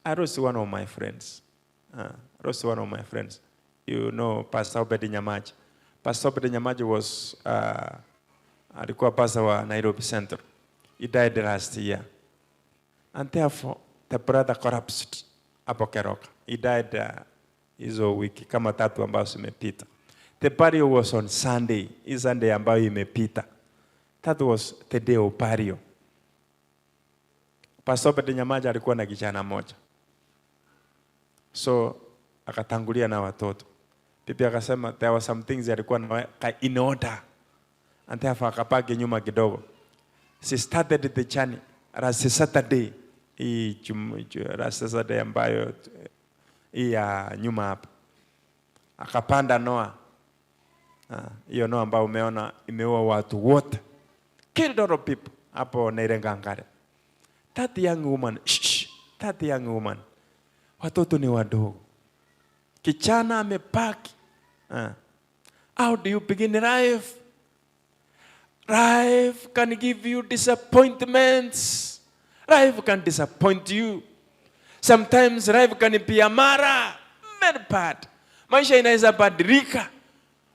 I lost one of my friends. You know Pastor Obed Nyang'ate. Pastor Obed Nyang'ate was alikuwa pastor wa Nairobi Central. He died last year. And therefore, the brother collapsed hapo Keroka. He died hizo wiki kama 3 ambazo zimepita. The burial was on Sunday. Hii Sunday ambayo imepita. That was the day of burial. Pastor Obed Nyang'ate alikuwa na kijana moja. So akatangulia na watoto. Bibi akasema there were some things alikuwa na in order. And therefore akapaki nyuma kidogo. She started the journey last Saturday. Last Saturday ambayo ya nyuma hapa. Akapanda Noah. Hiyo Noah ambayo umeona imeua watu wote. Killed a lot of people hapo Nairengangare. That young woman. Watoto ni wadogo. Kichana amepaki. How do you begin life? Life can give you disappointments. Life can disappoint you. Sometimes life can be a mara. Very bad. Maisha inaweza badilika.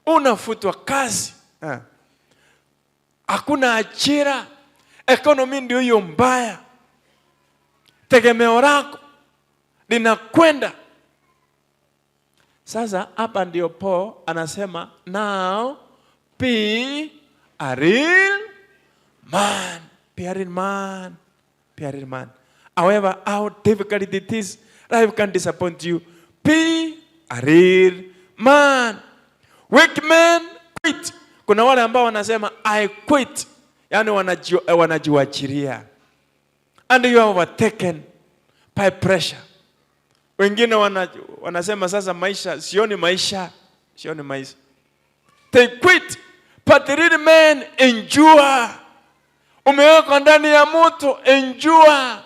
Unafutwa kazi. Hakuna ajira. Economy ndio hiyo mbaya. Tegemeo lako linakwenda. Sasa hapa ndio Paul anasema now be a real man. Be a real man. Be a real man. However, how difficult it is, life can disappoint you. Be a real man. Weak men quit. Kuna wale ambao wanasema I quit. Yani wanajiwachilia. And you are overtaken by pressure. Wengine wanasema sasa maisha, sioni maisha. They quit. But the real men endure. Umewekwa ndani ya moto, endure.